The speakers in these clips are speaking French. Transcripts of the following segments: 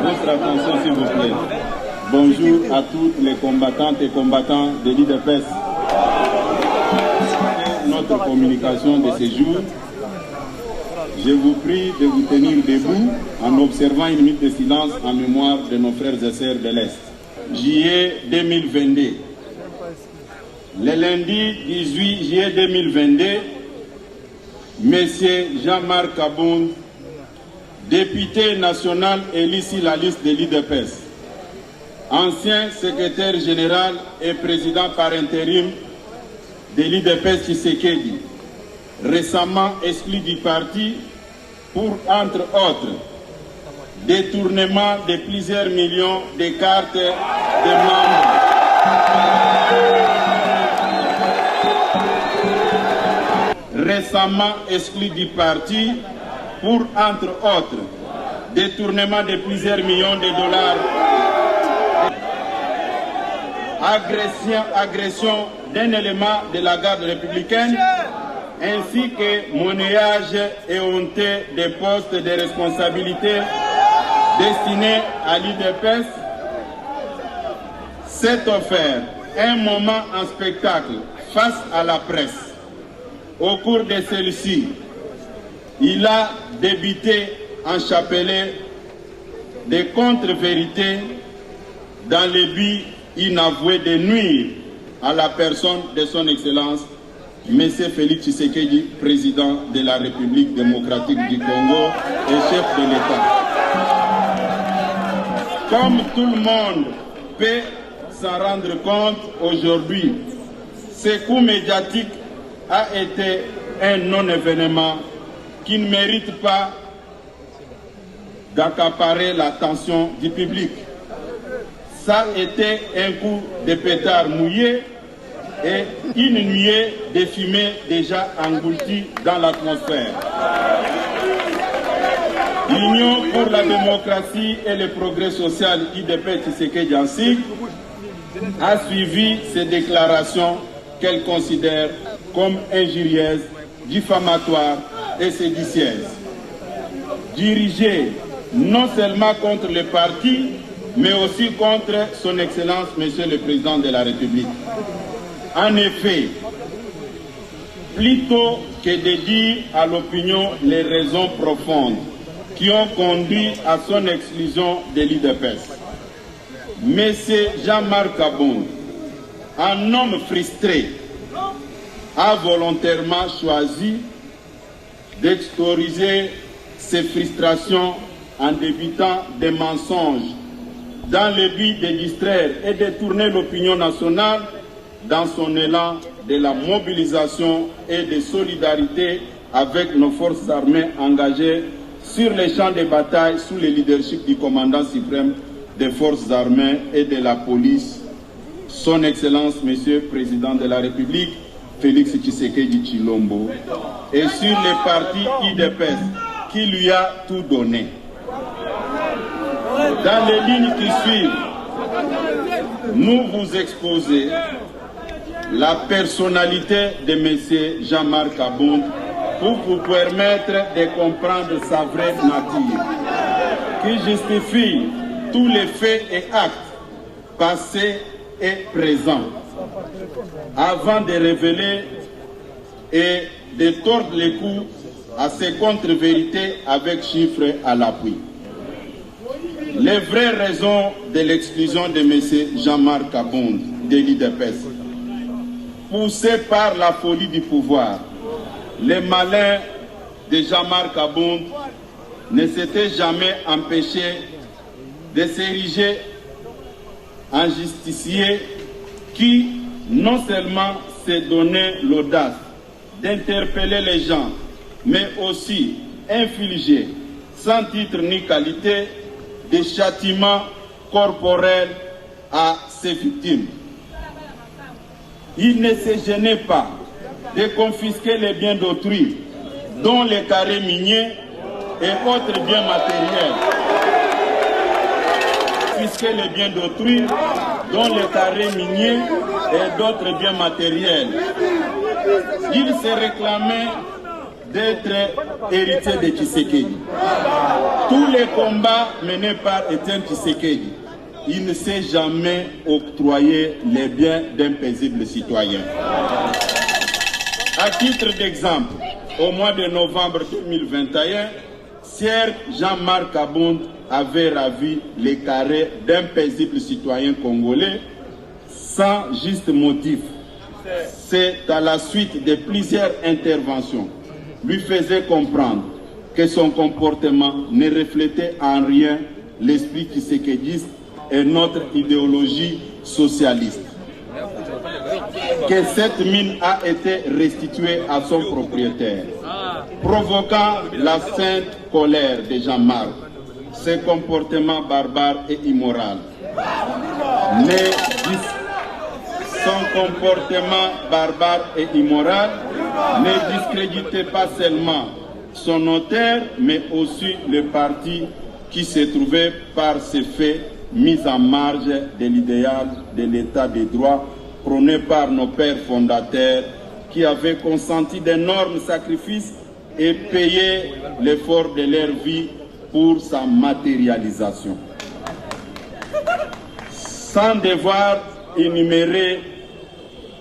Votre attention s'il vous plaît. Bonjour à toutes les combattantes et combattants de l'IDPS. Notre communication de ce jour, je vous prie de vous tenir debout en observant une minute de silence en mémoire de nos frères et sœurs de l'Est. Juillet 2022. Le lundi 18 juillet 2022, M. Jean-Marc Kabound, député national élu sur la liste de l'IDPS, ancien secrétaire général et président par intérim de l'IDPS Tshisekedi, récemment exclu du parti pour, entre autres, détournement de plusieurs millions de cartes de membres. Récemment exclu du parti pour, entre autres, détournement de plusieurs millions de dollars, agression d'un élément de la garde républicaine, ainsi que monnayage et honteux des postes de responsabilité destinés à l'IDPS, s'est offert un moment en spectacle face à la presse. Au cours de celle-ci, il a débité en chapelet des contre-vérités dans le but inavoué de nuire à la personne de son Excellence, M. Félix Tshisekedi, président de la République démocratique du Congo et chef de l'État. Comme tout le monde peut s'en rendre compte aujourd'hui, ce coup médiatique a été un non-événement qui ne mérite pas d'accaparer l'attention du public. Ça a été un coup de pétard mouillé et une nuée de fumée déjà engloutie dans l'atmosphère. L'Union pour la démocratie et le progrès social IDPS Tshisekedi en sigle a suivi ces déclarations qu'elle considère comme injurieuses, diffamatoires et séditieuses, dirigées non seulement contre le parti, mais aussi contre son Excellence, Monsieur le Président de la République. En effet, plutôt que de dire à l'opinion les raisons profondes qui ont conduit à son exclusion de l'IDPS, M. Jean-Marc Kabound, un homme frustré, a volontairement choisi d'extérioriser ses frustrations en débitant des mensonges dans le but de distraire et de tourner l'opinion nationale dans son élan de la mobilisation et de solidarité avec nos forces armées engagées sur les champs de bataille sous le leadership du commandant suprême des forces armées et de la police Son Excellence, Monsieur le Président de la République, Félix Tshisekedi Tshilombo, et sur le parti UDPS qui lui a tout donné. Dans les lignes qui suivent, nous vous exposons la personnalité de M. Jean-Marc Abound pour vous permettre de comprendre sa vraie nature, qui justifie tous les faits et actes passés et présents, avant de révéler et de tordre les coups à ces contre-vérités avec chiffres à l'appui. Les vraies raisons de l'exclusion de M. Jean-Marc Abound de l'UDPS, poussé par la folie du pouvoir, les malins de Jean-Marc Abound ne s'étaient jamais empêchés de s'ériger en justicier qui non seulement s'est donné l'audace d'interpeller les gens, mais aussi infliger, sans titre ni qualité, des châtiments corporels à ses victimes. Il ne se gênait pas de confisquer les biens d'autrui, dont les carrés miniers et autres biens matériels. Confisquer les biens d'autrui, dont les carrés miniers et d'autres biens matériels. Il se réclamait d'être héritier de Tshisekedi. Tous les combats menés par Étienne Tshisekedi, il ne s'est jamais octroyé les biens d'un paisible citoyen. À titre d'exemple, au mois de novembre 2021, Sir Jean-Marc Abound avait ravi les carrés d'un paisible citoyen congolais sans juste motif. C'est à la suite de plusieurs interventions lui faisait comprendre que son comportement ne reflétait en rien l'esprit tshisekidiste et notre idéologie socialiste. Que cette mine a été restituée à son propriétaire, provoquant la sainte colère de Jean-Marc. Ce comportement barbare et immoral. Son comportement barbare et immoral ne discréditait pas seulement son auteur, mais aussi le parti qui se trouvait par ces faits mis en marge de l'idéal de l'état de droit prôné par nos pères fondateurs qui avaient consenti d'énormes sacrifices et payé l'effort de leur vie pour sa matérialisation. Sans devoir énumérer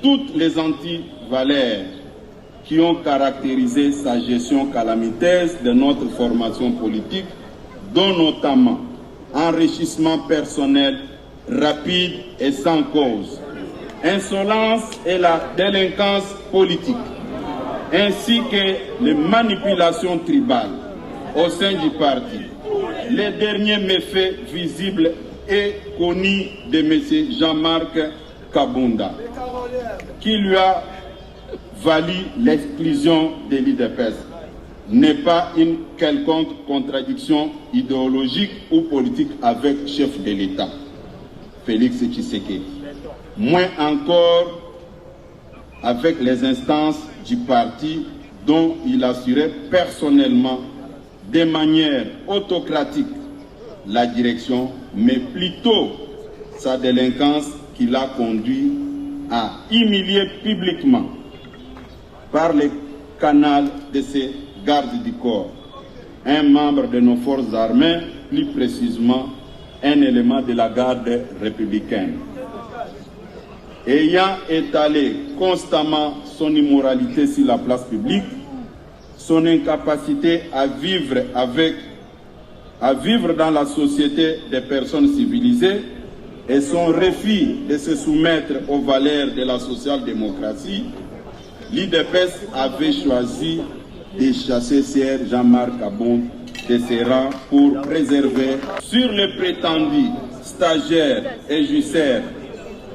toutes les antivaleurs qui ont caractérisé sa gestion calamiteuse de notre formation politique, dont notamment enrichissement personnel rapide et sans cause, insolence et la délinquance politique, ainsi que les manipulations tribales au sein du parti. Les derniers méfaits visibles et connus de M. Jean-Marc Kabunda, qui lui a valu l'exclusion de l'UDPS, n'est pas une quelconque contradiction idéologique ou politique avec le chef de l'État, Félix Tshisekedi. Moins encore avec les instances du parti dont il assurait personnellement de manière autocratique la direction, mais plutôt sa délinquance qui l'a conduit à humilier publiquement par le canal de ses gardes du corps un membre de nos forces armées, plus précisément un élément de la garde républicaine. Ayant étalé constamment son immoralité sur la place publique, son incapacité à vivre dans la société des personnes civilisées et son refus de se soumettre aux valeurs de la social-démocratie, l'UDPS avait choisi de chasser Sir Jean-Marc Abound de ses rangs pour préserver sur les prétendus stagiaires et jusseurs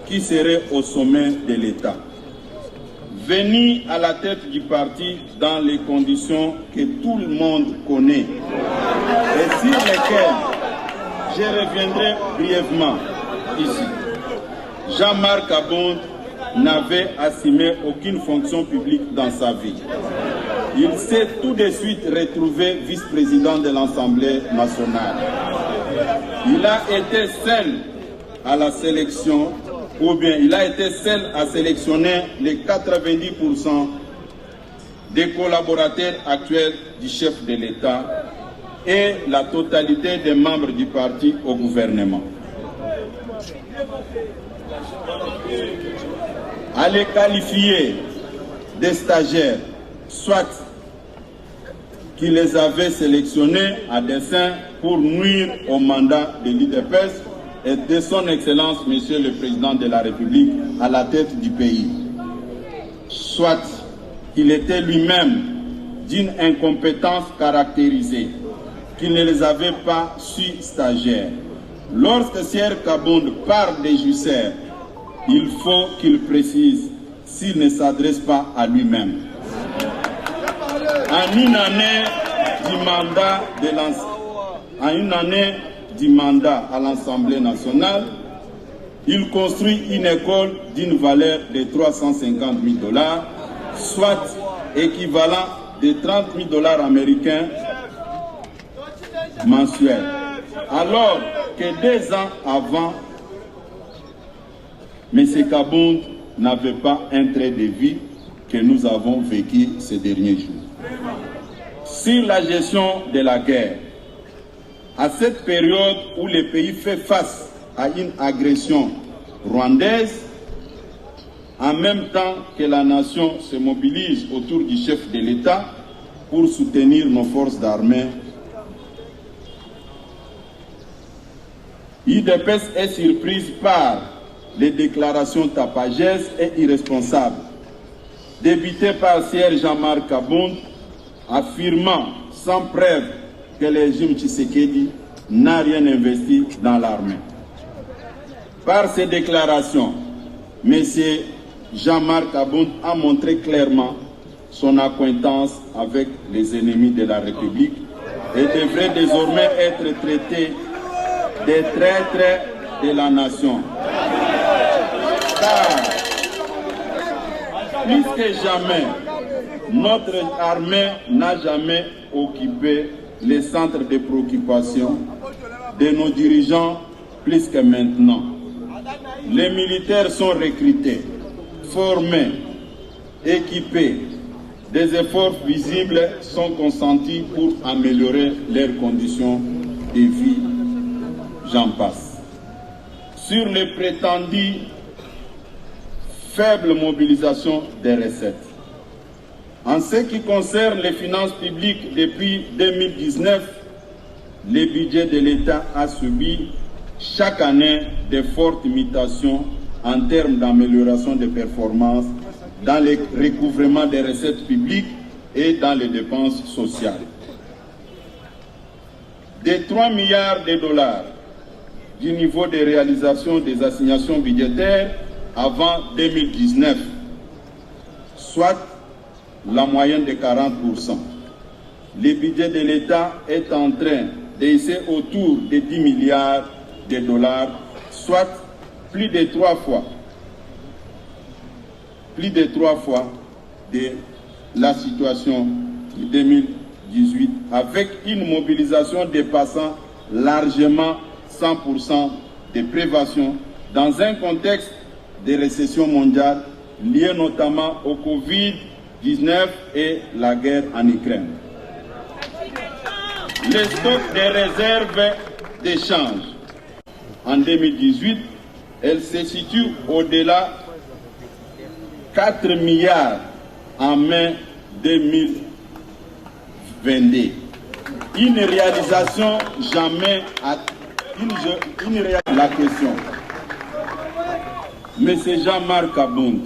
qui seraient au sommet de l'État. Venu à la tête du parti dans les conditions que tout le monde connaît et sur lesquelles je reviendrai brièvement ici. Jean-Marc Kabonde n'avait assumé aucune fonction publique dans sa vie. Il s'est tout de suite retrouvé vice-président de l'Assemblée nationale. Il a été seul à la sélection, ou bien il a été seul à sélectionner les 90% des collaborateurs actuels du chef de l'État et la totalité des membres du parti au gouvernement. À les qualifier des stagiaires, soit qu'il les avait sélectionnés à dessein pour nuire au mandat de l'UDPS et de son Excellence, Monsieur le Président de la République, à la tête du pays. Soit qu'il était lui-même d'une incompétence caractérisée, qu'il ne les avait pas su stagiaires. Lorsque Sier Kabonde parle des Jusser, il faut qu'il précise s'il ne s'adresse pas à lui-même. En une année du mandat à l'Assemblée nationale, il construit une école d'une valeur de 350 000 $, soit équivalent de 30 000 $ américains mensuels. Alors que 2 ans avant, M. Kabonde n'avait pas un trait de vie que nous avons vécu ces derniers jours. Sur la gestion de la guerre, à cette période où le pays fait face à une agression rwandaise, en même temps que la nation se mobilise autour du chef de l'État pour soutenir nos forces d'armée, l'UDPS est surprise par les déclarations tapageuses et irresponsables débitées par Sier Jean-Marc Kabonde, affirmant sans preuve que le régime Tshisekedi n'a rien investi dans l'armée. Par ces déclarations, M. Jean-Marc Kabonde a montré clairement son acquaintance avec les ennemis de la République et devrait désormais être traité des traîtres de la nation. Car, plus que jamais, notre armée n'a jamais occupé les centres de préoccupation de nos dirigeants plus que maintenant. Les militaires sont recrutés, formés, équipés. Des efforts visibles sont consentis pour améliorer leurs conditions de vie. J'en passe. Sur les prétendues faibles mobilisations des recettes. En ce qui concerne les finances publiques, depuis 2019, le budget de l'État a subi chaque année de fortes mutations en termes d'amélioration des performances dans le recouvrement des recettes publiques et dans les dépenses sociales. Des 3 milliards de dollars du niveau de réalisation des assignations budgétaires avant 2019, soit la moyenne de 40%. Le budget de l'État est en train d'essayer autour de 10 milliards de dollars, soit plus de 3 fois de la situation de 2018, avec une mobilisation dépassant largement 100% de prévention dans un contexte de récession mondiale liée notamment au Covid-19 et la guerre en Ukraine. Le stock des réserves d'échange en 2018, elle se situe au-delà 4 milliards en mai 2022. Une réalisation jamais la question. M. Jean-Marc Kabonde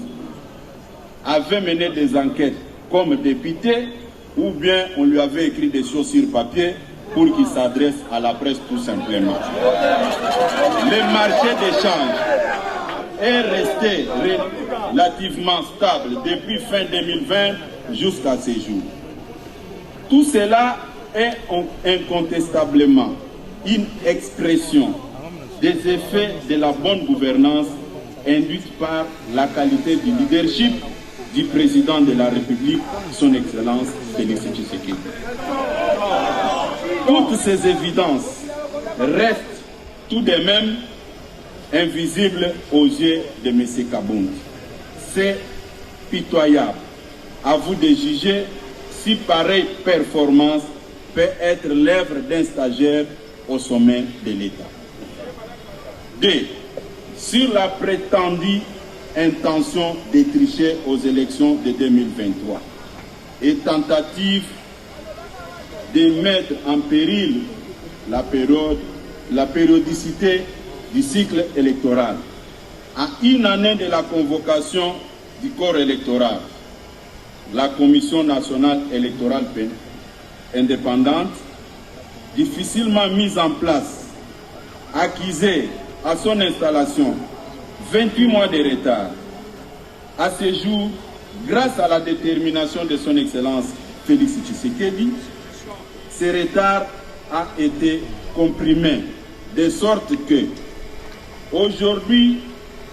avait mené des enquêtes comme député ou bien on lui avait écrit des choses sur papier pour qu'il s'adresse à la presse tout simplement. Le marché d'échange est resté relativement stable depuis fin 2020 jusqu'à ce jour. Tout cela est incontestablement une expression des effets de la bonne gouvernance induite par la qualité du leadership du président de la République, son Excellence Félix Tshisekedi. Toutes ces évidences restent tout de même invisibles aux yeux de M. Kabound. C'est pitoyable. À vous de juger si pareille performance peut être l'œuvre d'un stagiaire au sommet de l'État. 2. Sur la prétendue intention de tricher aux élections de 2023 et tentative de mettre en péril la périodicité du cycle électoral. À une année de la convocation du corps électoral, la Commission nationale électorale indépendante, difficilement mise en place, accusée à son installation 28 mois de retard. À ce jour, grâce à la détermination de son Excellence Félix Tshisekedi, ce retard a été comprimé, de sorte que, aujourd'hui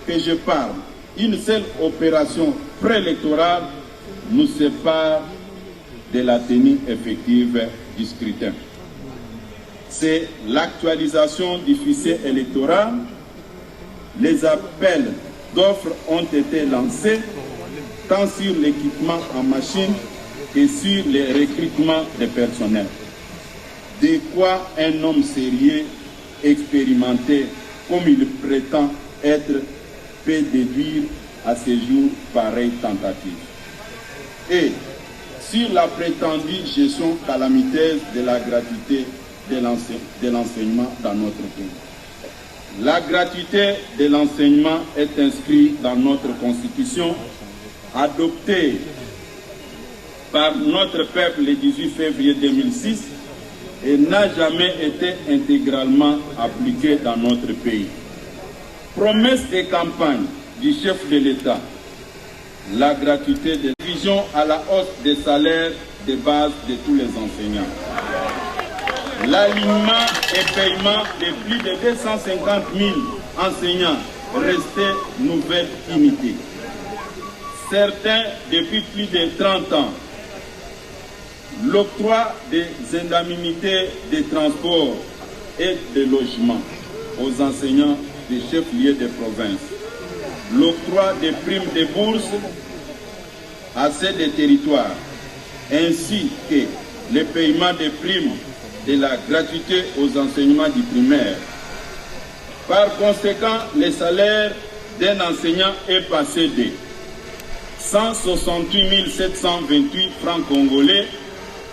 que je parle, une seule opération préélectorale nous sépare de la tenue effective du scrutin. C'est l'actualisation du fichier électoral. Les appels d'offres ont été lancés tant sur l'équipement en machine que sur les recrutements de personnel. De quoi un homme sérieux, expérimenté comme il prétend être, peut déduire à ce jour pareille tentative. Et sur la prétendue gestion calamiteuse de la gratuité de l'enseignement dans notre pays. La gratuité de l'enseignement est inscrite dans notre Constitution, adoptée par notre peuple le 18 février 2006 et n'a jamais été intégralement appliquée dans notre pays. Promesse et campagne du chef de l'État, la gratuité de vision à la hausse des salaires de base de tous les enseignants. L'alignement et paiement de plus de 250 000 enseignants restait nouvelle unité. Certains depuis plus de 30 ans. L'octroi des indemnités de transport et de logement aux enseignants des chefs-lieux de province. L'octroi des primes de bourse à ceux des territoires, ainsi que le paiement des primes de la gratuité aux enseignements du primaire. Par conséquent, le salaire d'un enseignant est passé de 168 728 francs congolais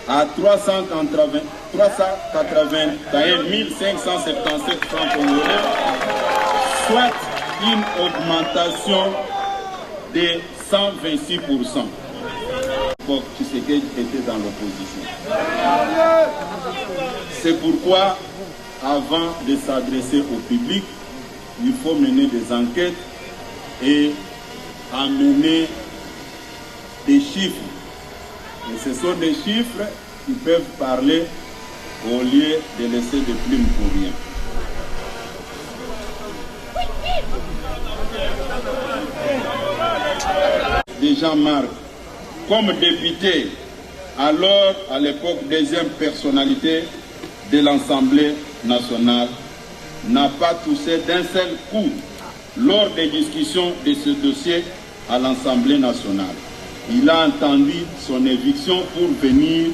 à 381 577 francs congolais, soit une augmentation de 126%. Tshisekedi était dans l'opposition. C'est pourquoi, avant de s'adresser au public, il faut mener des enquêtes et amener des chiffres. Et ce sont des chiffres qui peuvent parler au lieu de laisser des plumes pour rien. De Jean-Marc, comme député, alors à l'époque deuxième personnalité de l'Assemblée nationale, n'a pas touché d'un seul coup lors des discussions de ce dossier à l'Assemblée nationale. Il a entendu son éviction pour venir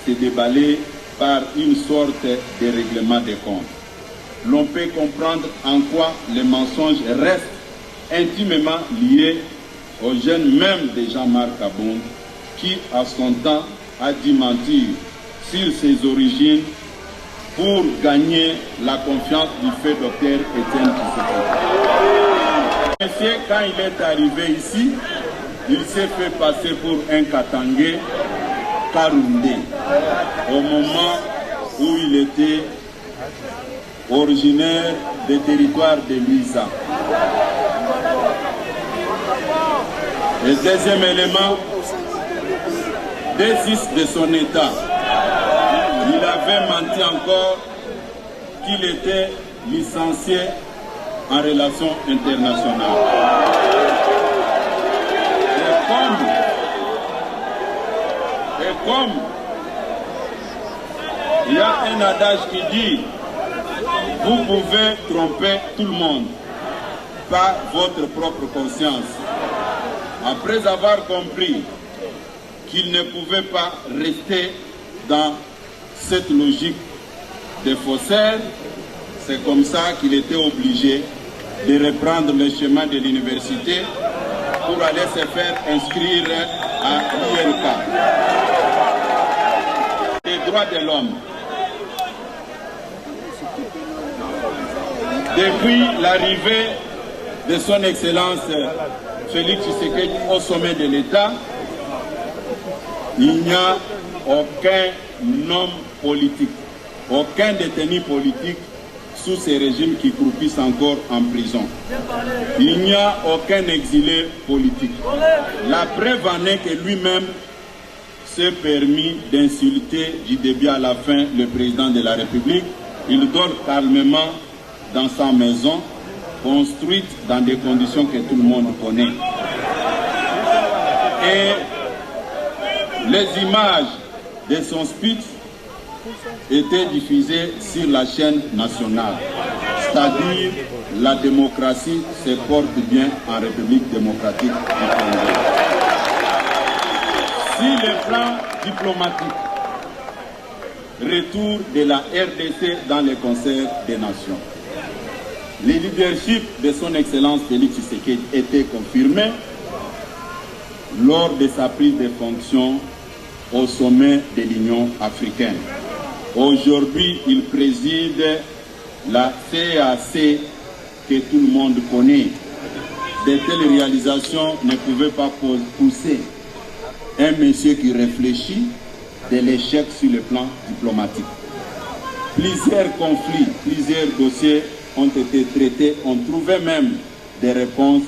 se déballer par une sorte de règlement des comptes. L'on peut comprendre en quoi les mensonges restent intimement liés aux jeunes même de Jean-Marc Kabound, qui à son temps a dû mentir sur ses origines pour gagner la confiance du fait docteur Étienne Tshisekedi. Monsieur, quand il est arrivé ici, il s'est fait passer pour un Katangé Karundé au moment où il était originaire des territoires de Luisa. Le deuxième élément, des fils de son état, il avait menti encore qu'il était licencié en relations internationales. Et comme il y a un adage qui dit, vous pouvez tromper tout le monde, pas votre propre conscience. Après avoir compris qu'il ne pouvait pas rester dans cette logique des faussaires, c'est comme ça qu'il était obligé de reprendre le chemin de l'université pour aller se faire inscrire à l'ILK. Les droits de l'homme. Depuis l'arrivée de son Excellence Félix Tshisekedi au sommet de l'État, il n'y a aucun homme politique, aucun détenu politique sous ces régimes qui croupissent encore en prison. Il n'y a aucun exilé politique. La preuve en est que lui-même s'est permis d'insulter du début à la fin le président de la République. Il dort calmement dans sa maison, construite dans des conditions que tout le monde connaît. Et les images de son speech étaient diffusées sur la chaîne nationale. C'est-à-dire, la démocratie se porte bien en République démocratique du Congo. Sur le plan diplomatique, retour de la RDC dans le concert des nations. Le leadership de son Excellence Félix Tshisekedi était confirmé lors de sa prise de fonction au sommet de l'Union africaine. Aujourd'hui, il préside la CAC que tout le monde connaît. De telles réalisations ne pouvaient pas pousser un monsieur qui réfléchit de l'échec sur le plan diplomatique. Plusieurs conflits, plusieurs dossiers ont été traités, on trouvait même des réponses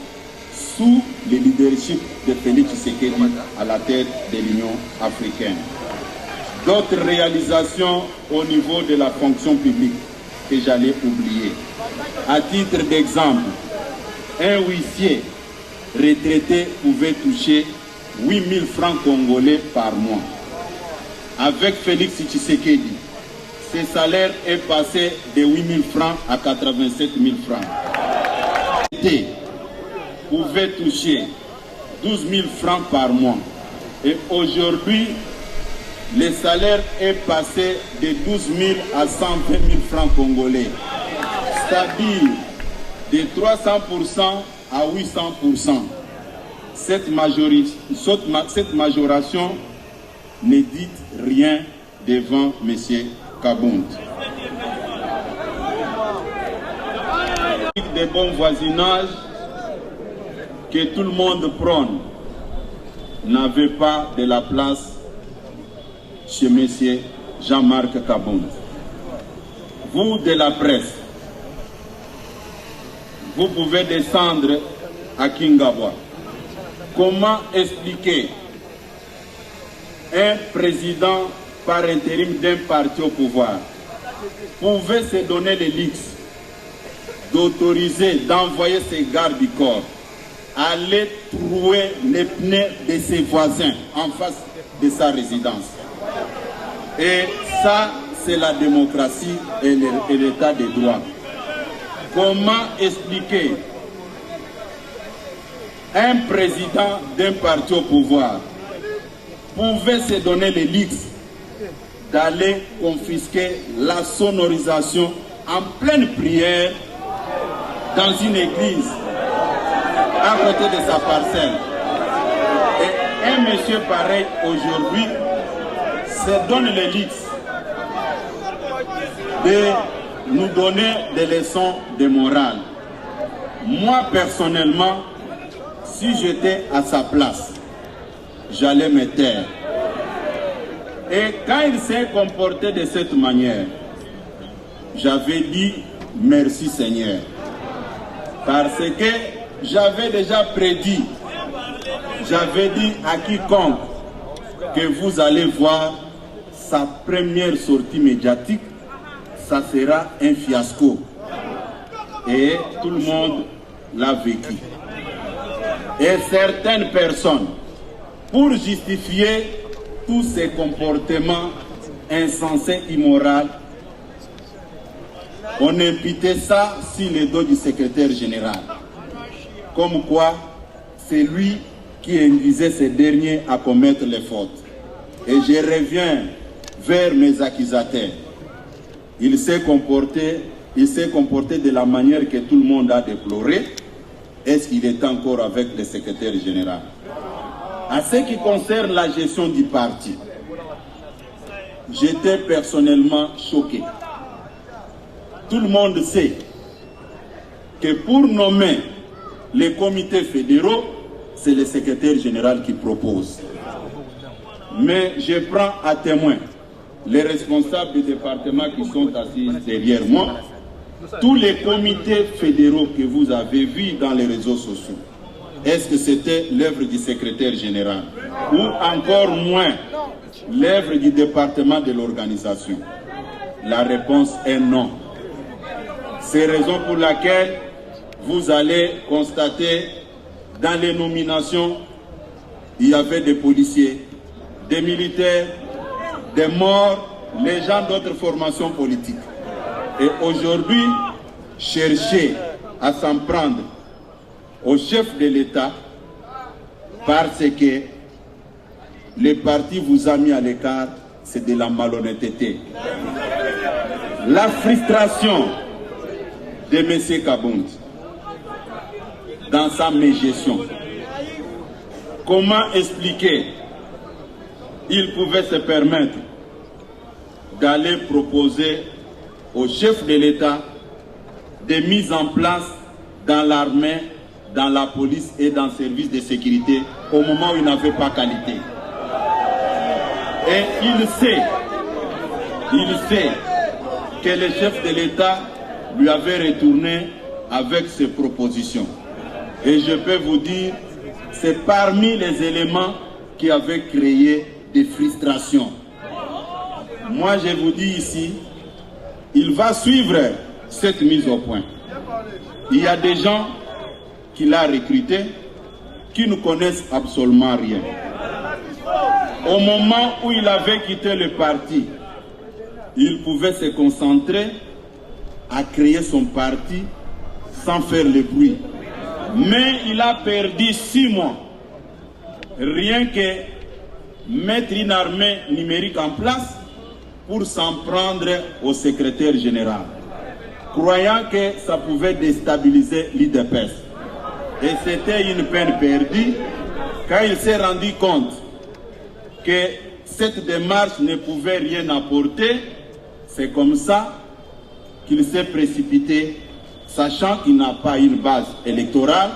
sous le leadership de Félix Tshisekedi à la tête de l'Union africaine. D'autres réalisations au niveau de la fonction publique que j'allais oublier. À titre d'exemple, un huissier retraité pouvait toucher 8 000 francs congolais par mois. Avec Félix Tshisekedi, ce salaire est passé de 8 000 francs à 87 000 francs. Il pouvait toucher 12 000 francs par mois. Et aujourd'hui, le salaire est passé de 12 000 à 120 000 francs congolais. C'est-à-dire de 300% à 800%. Cette majoration ne dit rien devant M. Kabound. Des bons voisinages que tout le monde prône n'avait pas de la place chez M. Jean-Marc Kabound. Vous de la presse, vous pouvez descendre à Kingabwa. Comment expliquer un président par intérim d'un parti au pouvoir pouvait se donner le luxe d'autoriser, d'envoyer ses gardes du corps aller trouer les pneus de ses voisins en face de sa résidence? Et ça, c'est la démocratie et l'état de droit. Comment expliquer un président d'un parti au pouvoir pouvait se donner le luxe d'aller confisquer la sonorisation en pleine prière dans une église à côté de sa parcelle? Et un monsieur pareil aujourd'hui se donne le luxe de nous donner des leçons de morale. Moi personnellement, si j'étais à sa place, j'allais me taire. Et quand il s'est comporté de cette manière, j'avais dit merci Seigneur. Parce que j'avais déjà prédit, j'avais dit à quiconque que vous allez voir sa première sortie médiatique, ça sera un fiasco. et tout le monde l'a vécu. Et certaines personnes, pour justifier tous ces comportements insensés, immoraux, on imputait ça sur les dos du secrétaire général. Comme quoi, c'est lui qui induisait ces derniers à commettre les fautes. Et je reviens vers mes accusateurs. Il s'est comporté de la manière que tout le monde a déploré. Est-ce qu'il est encore avec le secrétaire général? En ce qui concerne la gestion du parti, j'étais personnellement choqué. Tout le monde sait que pour nommer les comités fédéraux, c'est le secrétaire général qui propose. Mais je prends à témoin les responsables du département qui sont assis derrière moi, tous les comités fédéraux que vous avez vus dans les réseaux sociaux. Est-ce que c'était l'œuvre du secrétaire général ou encore moins l'œuvre du département de l'organisation? La réponse est non. C'est la raison pour laquelle vous allez constater dans les nominations, il y avait des policiers, des militaires, des morts, les gens d'autres formations politiques. Et aujourd'hui, chercher à s'en prendre au chef de l'État parce que le parti vous a mis à l'écart, c'est de la malhonnêteté. La frustration de M. Kabound dans sa mégestion. Comment expliquer il pouvait se permettre d'aller proposer au chef de l'État des mises en place dans l'armée, dans la police et dans le service de sécurité au moment où il n'avait pas qualité. Et il sait que le chef de l'État lui avait retourné avec ses propositions. Et je peux vous dire, c'est parmi les éléments qui avaient créé des frustrations. Moi, je vous dis ici, il va suivre cette mise au point. Il y a des gens qu'il a recrutés qui ne connaissent absolument rien. Au moment où il avait quitté le parti, il pouvait se concentrer à créer son parti sans faire le bruit. Mais il a perdu 6 mois, rien que mettre une armée numérique en place pour s'en prendre au secrétaire général, croyant que ça pouvait déstabiliser l'UDPS. Et c'était une peine perdue quand il s'est rendu compte que cette démarche ne pouvait rien apporter. C'est comme ça qu'il s'est précipité, sachant qu'il n'a pas une base électorale.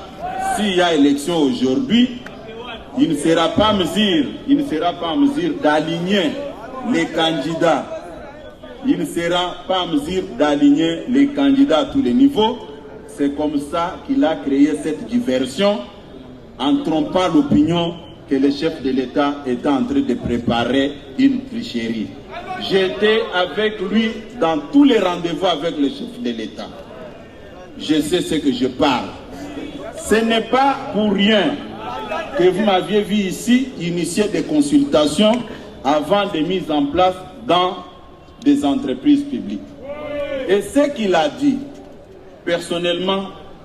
S'il y a élection aujourd'hui, il ne sera pas en mesure d'aligner les candidats. Il ne sera pas en mesure d'aligner les candidats à tous les niveaux. C'est comme ça qu'il a créé cette diversion en trompant l'opinion que le chef de l'État était en train de préparer une tricherie. J'étais avec lui dans tous les rendez-vous avec le chef de l'État. Je sais ce que je parle. Ce n'est pas pour rien que vous m'aviez vu ici initier des consultations avant de mise en place dans des entreprises publiques. Et ce qu'il a dit, personnellement,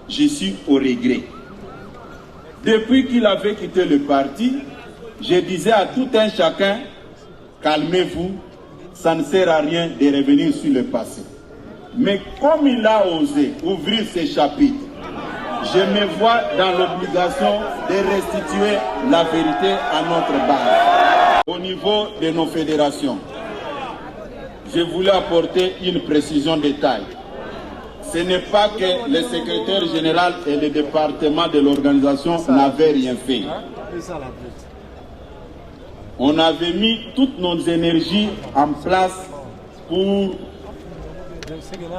je suis au regret. Depuis qu'il avait quitté le parti, je disais à tout un chacun, calmez-vous, ça ne sert à rien de revenir sur le passé. Mais comme il a osé ouvrir ces chapitres, je me vois dans l'obligation de restituer la vérité à notre base. Au niveau de nos fédérations, je voulais apporter une précision de taille. Ce n'est pas que le secrétaire général et le département de l'organisation n'avaient rien fait. On avait mis toutes nos énergies en place pour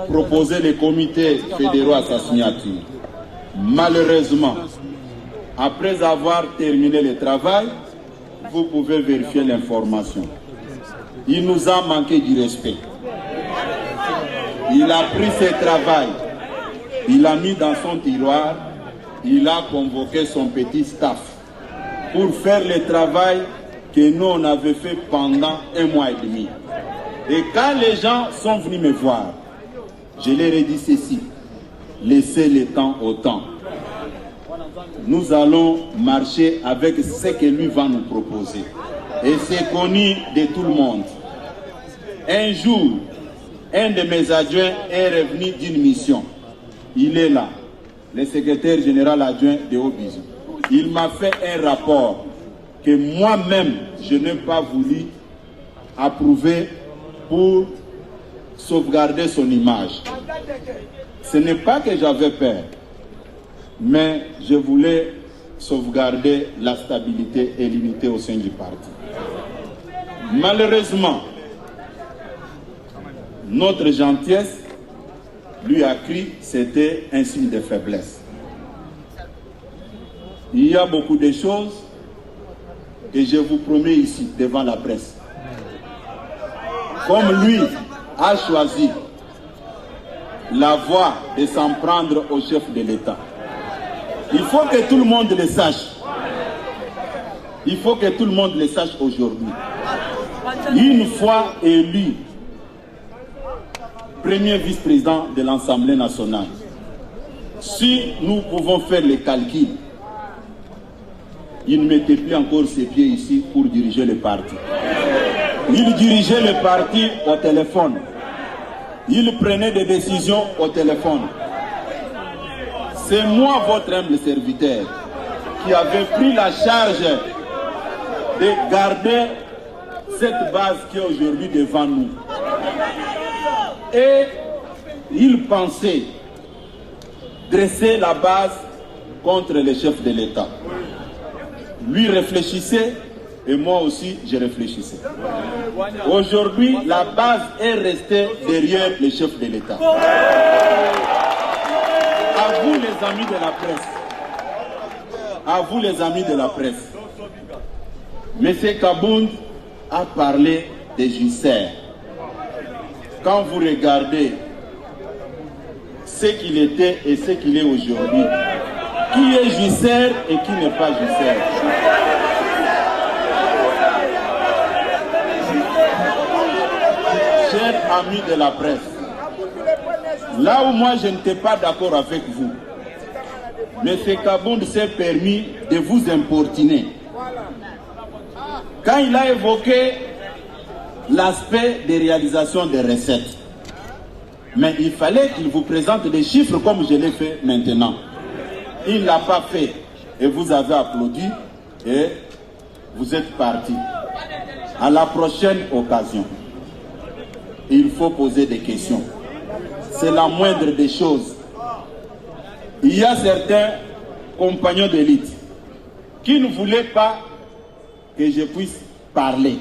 proposer les comités fédéraux à sa signature. Malheureusement, après avoir terminé le travail, vous pouvez vérifier l'information. Il nous a manqué du respect. Il a pris ce travail il a mis dans son tiroir, il a convoqué son petit staff pour faire le travail que nous on avait fait pendant 1 mois et demi. Et quand les gens sont venus me voir, je leur ai dit ceci: laissez le temps au temps. Nous allons marcher avec ce que lui va nous proposer. Et c'est connu de tout le monde. Un jour, un de mes adjoints est revenu d'une mission. Il est là, le secrétaire général adjoint de Haut-Bisou. Il m'a fait un rapport que moi-même, je n'ai pas voulu approuver pour sauvegarder son image. Ce n'est pas que j'avais peur, mais je voulais sauvegarder la stabilité et l'unité au sein du parti. Malheureusement, notre gentillesse lui a cru c'était un signe de faiblesse. Il y a beaucoup de choses que je vous promets ici devant la presse. Comme lui a choisi la voie de s'en prendre au chef de l'État, il faut que tout le monde le sache. Il faut que tout le monde le sache aujourd'hui. Une fois élu premier vice-président de l'Assemblée nationale, si nous pouvons faire les calculs, il ne mettait plus encore ses pieds ici pour diriger le parti. Il dirigeait le parti au téléphone. Il prenait des décisions au téléphone. C'est moi, votre humble serviteur, qui avait pris la charge de garder cette base qui est aujourd'hui devant nous. Et il pensait dresser la base contre les chefs de l'État. Lui réfléchissait et moi aussi je réfléchissais. Aujourd'hui, la base est restée derrière les chefs de l'État. À vous les amis de la presse. À vous les amis de la presse. M. Kabound a parlé des Jusser. Quand vous regardez ce qu'il était et ce qu'il est aujourd'hui, qui est Jusser et qui n'est pas Jusser? Chers amis de la presse, là où moi je n'étais pas d'accord avec vous, M. Kabound s'est permis de vous importuner. Quand il a évoqué l'aspect des réalisations des recettes, mais il fallait qu'il vous présente des chiffres comme je l'ai fait maintenant. Il ne l'a pas fait et vous avez applaudi et vous êtes parti. À la prochaine occasion, il faut poser des questions. C'est la moindre des choses. Il y a certains compagnons d'élite qui ne voulaient pas que je puisse parler.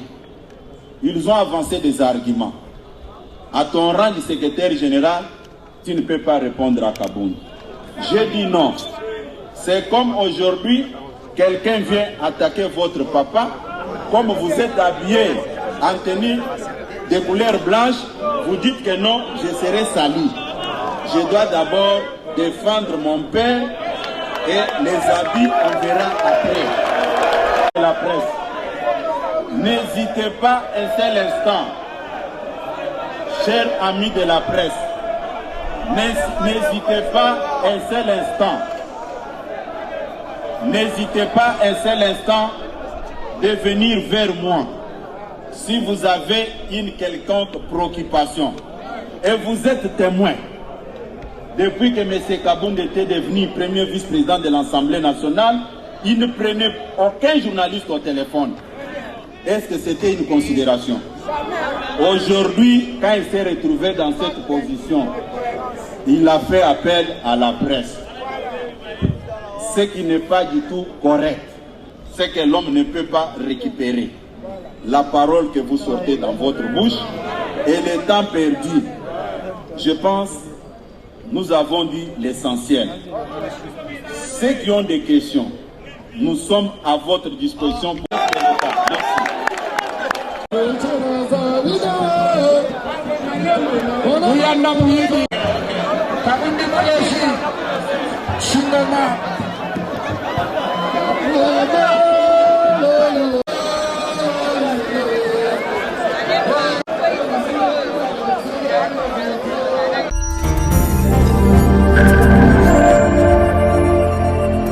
Ils ont avancé des arguments. À ton rang de secrétaire général, tu ne peux pas répondre à Kabound. J'ai dit non. C'est comme aujourd'hui, quelqu'un vient attaquer votre papa, comme vous êtes habillé en tenue de couleur blanche, vous dites que non, je serai sali. Je dois d'abord défendre mon père et les habits, on verra après. La presse. N'hésitez pas un seul instant, chers amis de la presse, n'hésitez pas un seul instant, n'hésitez pas un seul instant de venir vers moi si vous avez une quelconque préoccupation. Et vous êtes témoin. Depuis que M. Kabound était devenu premier vice-président de l'Assemblée nationale, il ne prenait aucun journaliste au téléphone. Est-ce que c'était une considération? Aujourd'hui, quand il s'est retrouvé dans cette position, il a fait appel à la presse. Ce qui n'est pas du tout correct, c'est que l'homme ne peut pas récupérer la parole que vous sortez dans votre bouche et le temps perdu. Je pense nous avons dit l'essentiel. Ceux qui ont des questions, nous sommes à votre disposition pour Kamundi Malaysia, Sundama.